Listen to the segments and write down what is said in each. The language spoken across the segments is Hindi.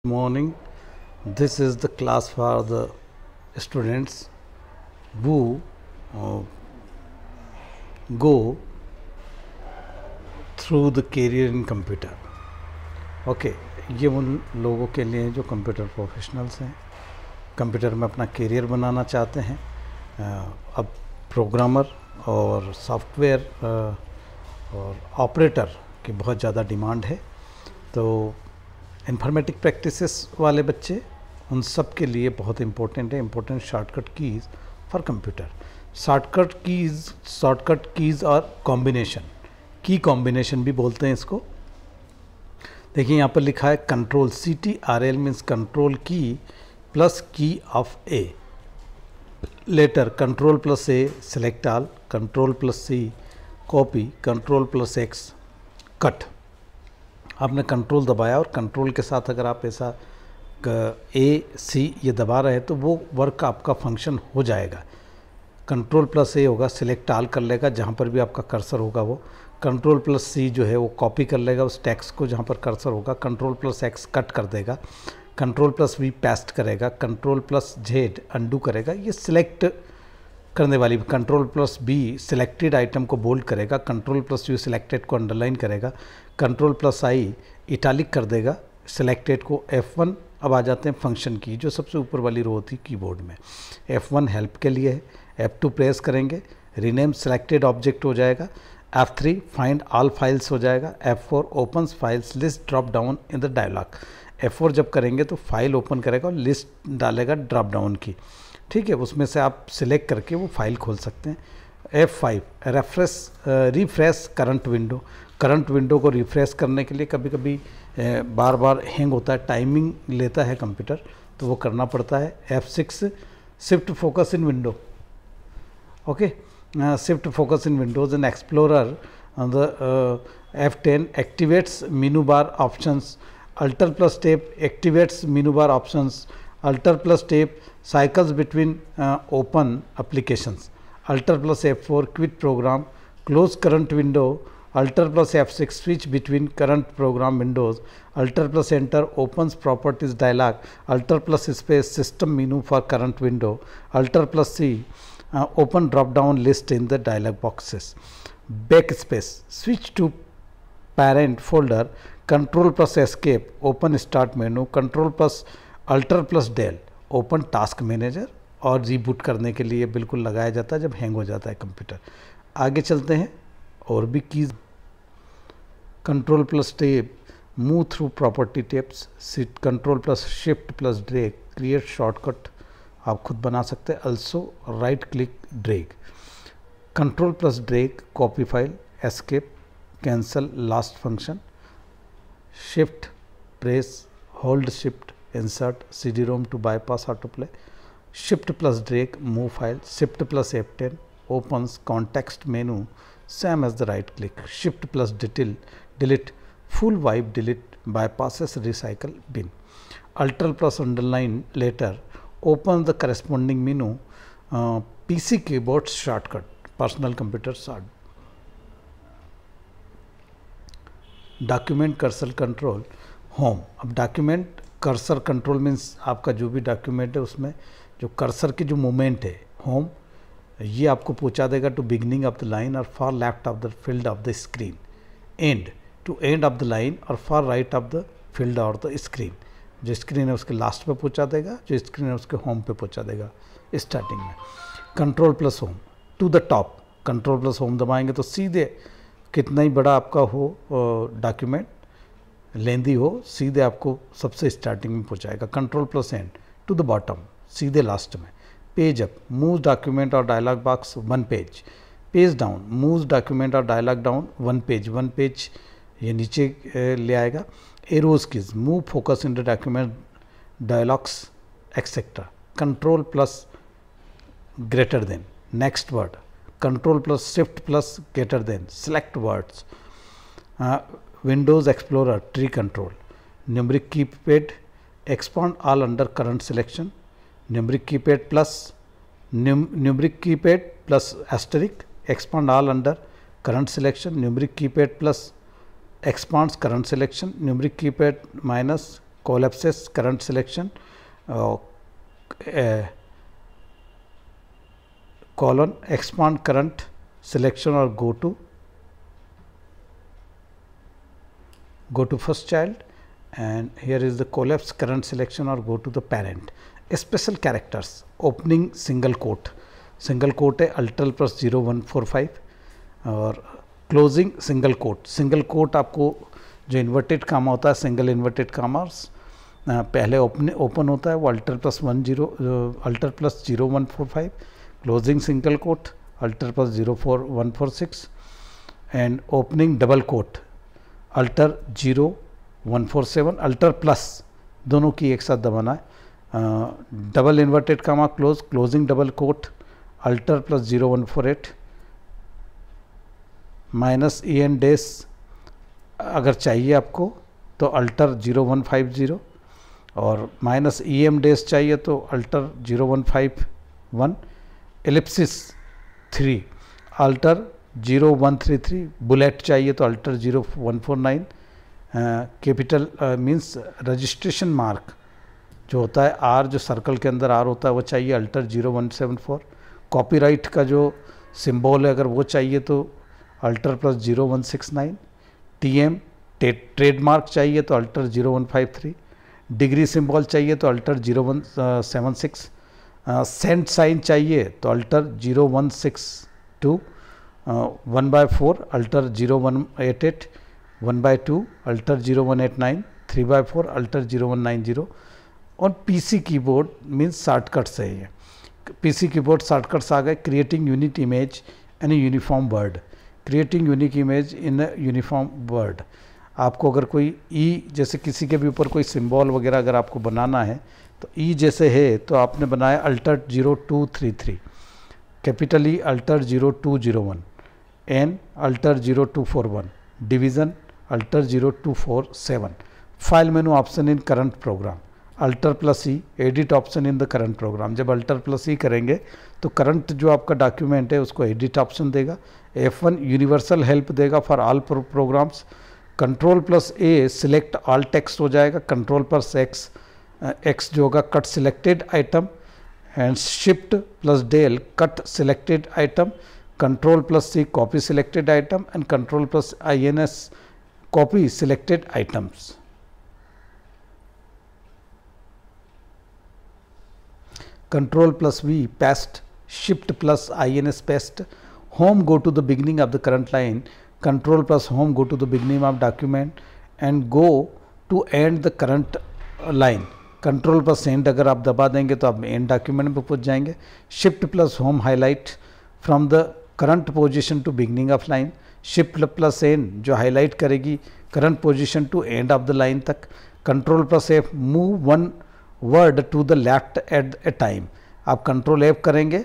Morning. This is the class for the students who go through the career in computer. Okay ये उन लोगों के लिए जो कंप्यूटर प्रोफेशनल्स हैं, कंप्यूटर में अपना करियर बनाना चाहते हैं। अब प्रोग्रामर और सॉफ्टवेयर और ऑपरेटर की बहुत ज़्यादा डिमांड है, तो इन्फॉर्मेटिक प्रैक्टिसेस वाले बच्चे उन सब के लिए बहुत इम्पोर्टेंट है। Important shortcut keys for computer. Shortcut keys और कॉम्बिनेशन भी बोलते हैं इसको। देखिए यहाँ पर लिखा है control CTRL means control key plus key of A. Letter control plus A select all, control plus C copy, control plus X cut. आपने कंट्रोल दबाया और कंट्रोल के साथ अगर आप ऐसा A-C ये दबा रहे हैं तो वो वर्क आपका फंक्शन हो जाएगा। कंट्रोल प्लस A होगा, सिलेक्ट ऑल कर लेगा, जहाँ पर भी आपका कर्सर होगा वो। कंट्रोल प्लस C जो है वो कॉपी कर लेगा उस टेक्स्ट को जहाँ पर कर्सर होगा। कंट्रोल प्लस X कट कर देगा। कंट्रोल प्लस V पेस्ट करेगा। कंट्रोल प्लस Z अंडू करेगा। ये सिलेक्ट करने वाली। Control plus B selected item को बोल्ड करेगा। कंट्रोल प्लस U सिलेक्टेड को अंडरलाइन करेगा। कंट्रोल प्लस I इटैलिक कर देगा सिलेक्टेड को। F1 अब आ जाते हैं फंक्शन की, जो सबसे ऊपर वाली रो होती है कीबोर्ड में। F1 हेल्प के लिए है। F2 प्रेस करेंगे, रीनेम सिलेक्टेड ऑब्जेक्ट हो जाएगा। F3 फाइंड ऑल फाइल्स हो जाएगा। F4 opens files list drop down in the dialog. F4 जब करेंगे तो फाइल ओपन करेगा और लिस्ट डालेगा ड्रॉप डाउन की, ठीक है। उसमें से आप सिलेक्ट करके वो फाइल खोल सकते हैं। F5 refresh current window. Current window को रिफ्रेश करने के लिए कभी कभी बार बार हैंग होता है, टाइमिंग लेता है कंप्यूटर, तो वो करना पड़ता है। F6 shift focus in window. Okay, shift focus in Windows and explorer. The F10 activates menu bar options. Alter plus tape activates menu bar options. Alter plus tape cycles between open applications. Alter plus F4 quit program, close current window. Alter plus F6 switch between current program windows. Alter plus enter opens properties dialog. Alter plus space system menu for current window. Alter plus C open drop down list in the dialog boxes. Backspace switch to parent folder. Control plus escape open start menu. Control plus Alter plus del open task manager, और रीबूट करने के लिए बिल्कुल लगाया जाता है जब हैंग हो जाता है कंप्यूटर। आगे चलते हैं और भी keys. Control plus tab move through property tabs. Sit control plus shift plus drag create shortcut, आप खुद बना सकते हैं। Also right click drag. Control plus drag copy file, escape, cancel last function. Shift press hold shift insert CD-ROM to bypass autoplay. Shift plus drag move file. Shift plus F10 opens context menu, same as the right click. Shift plus delete full wipe delete bypasses recycle bin. Alter plus underline later opens the corresponding menu. PC keyboard shortcut, personal computer short. Document cursor control home. अब document कर्सर कंट्रोल मीन्स आपका जो भी डॉक्यूमेंट है उसमें जो कर्सर की जो मूवमेंट है होम, ये आपको पहुंचा देगा to beginning of the line और far left of the field of the screen. And to end of the line और far right of the field of the screen. जो स्क्रीन है उसके लास्ट पे पहुंचा देगा, जो स्क्रीन है उसके होम पे पहुंचा देगा स्टार्टिंग में। Control plus home to the top. Control plus home दबाएंगे तो सीधे कितना ही बड़ा आपका हो डॉक्यूमेंट, लेंदी हो, सीधे आपको सबसे स्टार्टिंग में पहुंचाएगा। Control plus end to the bottom, सीधे लास्ट में। पेज अप मूव डॉक्यूमेंट और dialog box one page. Page down move document और डायलॉग डाउन वन पेज ये नीचे ले आएगा। Arrows keys move focus in the document dialogs etcetera. Control plus greater than next word. Control plus shift plus greater than select words. Windows Explorer tree control. Numeric keypad expand all under current selection. Numeric keypad plus asterisk expand all under current selection. Numeric keypad plus expands current selection. Numeric keypad minus collapses current selection, colon expand current selection or go to first child, and here is the collapse current selection or go to the parent. Special characters, opening single quote है अल्टर प्लस 0145 और क्लोजिंग सिंगल कोट आपको जो इन्वर्टेड कामा होता है सिंगल इन्वर्टेड कामास पहले ओपन होता है वो alter plus 0145, closing single quote alter plus 04146 and opening double quote alter 0147, alter plus दोनों की एक साथ दबाना है, double inverted comma closing double quote alter plus 0148 minus E N dash अगर चाहिए आपको तो अल्टर 0150 और माइनस ई एम डेस चाहिए तो अल्टर 0151, एलिप्सिस 3 अल्टर 0133, बुलेट चाहिए तो alter 0149, capital means registration mark जो होता है आर जो सर्कल के अंदर आर होता है वो चाहिए अल्टर 0174, कॉपीराइट का जो सिंबल है अगर वो चाहिए तो अल्टर प्लस 0169, टीएम ट्रेडमार्क चाहिए तो अल्टर 0153, डिग्री सिंबल चाहिए तो अल्टर 0176, सेंट साइन चाहिए तो अल्टर 0162, 1/4 अल्टर 0188, 1/2 अल्टर 0189, 3/4 अल्टर 0190 और पीसी कीबोर्ड मीन्स शॉर्टकट्स है ये। पीसी कीबोर्ड शॉर्टकट्स आ गए, creating unique image and uniform word, creating unique image in uniform word. आपको अगर कोई ई जैसे किसी के भी ऊपर कोई सिंबल वगैरह अगर आपको बनाना है तो ई जैसे है तो आपने बनाया alter 0233, capital E alter 0201, N alter 0241, division alter 0247, file menu option in current program alter plus E, edit option in the current program. जब अल्टर प्लस ई करेंगे तो करंट जो आपका डॉक्यूमेंट है उसको एडिट ऑप्शन देगा। F1 यूनिवर्सल हेल्प देगा for all programs. Control plus A select all text हो जाएगा, कंट्रोल प्लस एक्स जो होगा cut selected item, and shift plus del cut selected item, control plus C copy selected item and control plus INS copy selected items. Control plus V paste, shift plus INS paste, home go to the beginning of the current line, control plus home go to the beginning of document and go to end the current line, control plus end अगर आप दबा देंगे तो आप end document पे पहुंच जाएंगे। shift plus home highlight from the current position to beginning of line, shift plus n जो highlight करेगी current position to end of the line तक, control plus F move one word to the left at a time. आप कंट्रोल F करेंगे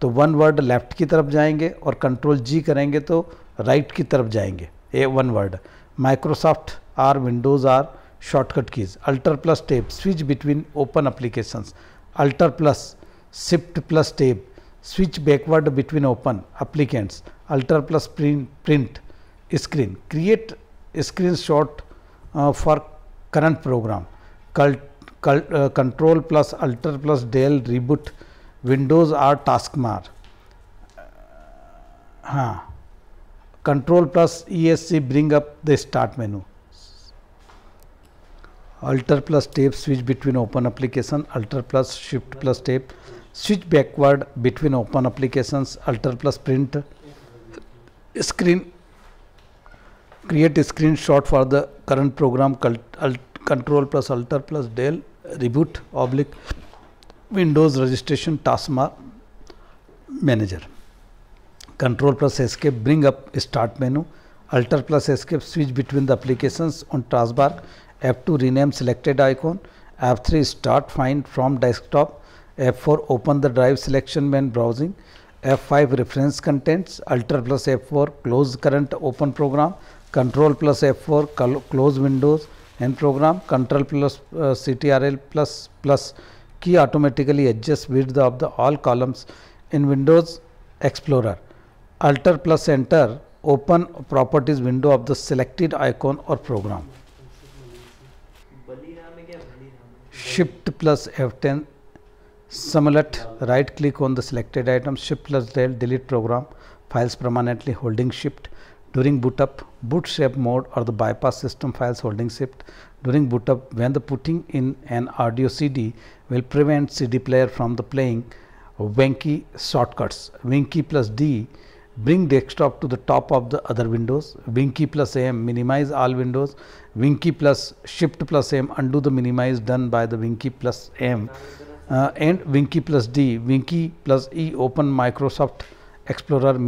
तो वन वर्ड लेफ्ट की तरफ जाएंगे और कंट्रोल G करेंगे तो राइट की तरफ जाएंगे, one word. Microsoft are, Windows are shortcut keys. Alt plus tab switch between open applications, alt plus shift plus tab switch backward between open applicants, alt plus print screen create screen shot for current program, control plus alt plus del reboot Windows are task मार, हाँ control plus ESC bring up the start menu, alt plus tab switch between open application, alt plus shift plus tab switch backward between open applications, alt plus print screen create screen shot for the current program, control plus alt plus del reboot oblique Windows registration task manager, control plus escape bring up start menu, alt plus escape switch between the applications on task bar, F2 rename selected icon, F3 start find from desktop, F4 open the drive selection when browsing, F5 reference contents, alt plus F4 close current open programme, control plus F4 close Windows and program, control plus CTRL plus key automatically adjust width of the all columns in Windows Explorer, alter plus enter open properties window of the selected icon or program। Shift plus F10 simulate, right click on the selected item, Shift plus del, delete program files permanently holding Shift. During boot up, boot shape mode or the bypass system files holding Shift. During boot up, when the putting in an audio CD will prevent CD player from the playing Winky shortcuts. Winky plus D, bring desktop to the top of the other windows. Winky plus M, minimize all windows. Winky plus Shift plus M, undo the minimize done by the Winky plus M. And Winky plus D, Winky plus E, open Microsoft Explorer.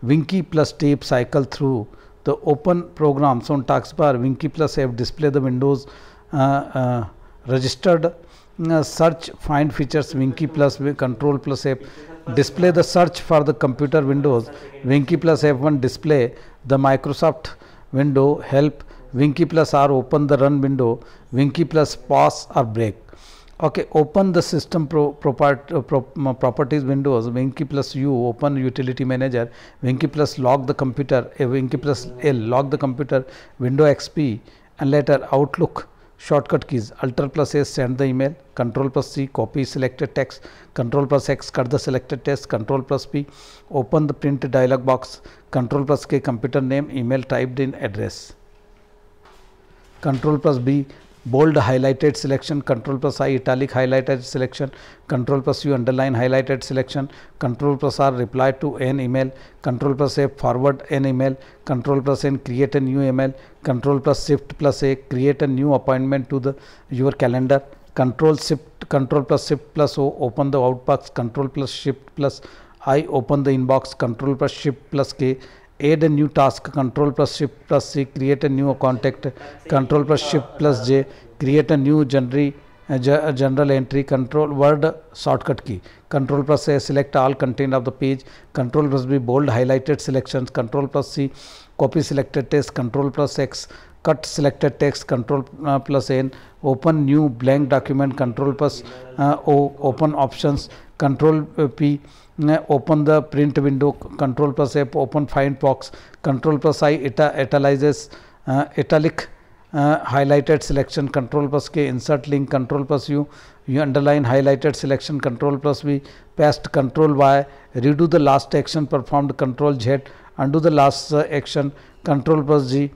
Winky plus tape, cycle through the open programs on taskbar. Winky plus F, display the Windows registered search find features. Winky plus control plus F, display the search for the computer windows. Winky plus F1, display the Microsoft window help. Winky plus R, open the run window. Winky plus pause or break. Okay, open the system properties windows. Winky plus U, open utility manager. Winky plus lock the computer. Winky plus L, lock the computer. Window XP and later Outlook. Shortcut keys, Alt plus S, send the email. Control plus C, copy selected text. Control plus X, cut the selected text. Control plus P, open the print dialog box. Control plus K, computer name, email typed in, address. Control plus B, bold highlighted selection. Control plus I, italic highlighted selection. Control plus U, underline highlighted selection. Control plus R, reply to an email. Control plus F, forward an email. Control plus N, create a new email. Control plus Shift plus A, create a new appointment to your calendar. Control plus Shift plus O, open the outbox. Control plus Shift plus I, open the inbox. Control plus Shift plus K, add a new task. Control plus Shift plus C, create a new contact. Control plus Shift plus J, create a new general entry. Control word shortcut key. Control plus A, select all content of the page. Control plus B, bold highlighted selections. Control plus C, copy selected text. Control plus X, cut selected text. Control plus N, open new blank document. Control plus O, open options. Control P, open the print window. Control plus F, open find box. Control plus I, italic highlighted selection. Control plus K, insert link. Control plus U, underline highlighted selection. Control plus V, paste. Control Y, redo the last action performed. Control Z, undo the last action. Control plus G,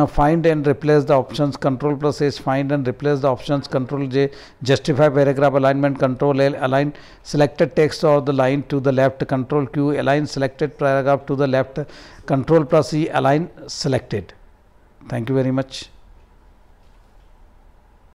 find and replace the options. Control plus H, find and replace the options. Control J, justify paragraph alignment. Control L, align selected text or the line to the left. Control Q, align selected paragraph to the left. Control plus E, align selected. Thank you very much.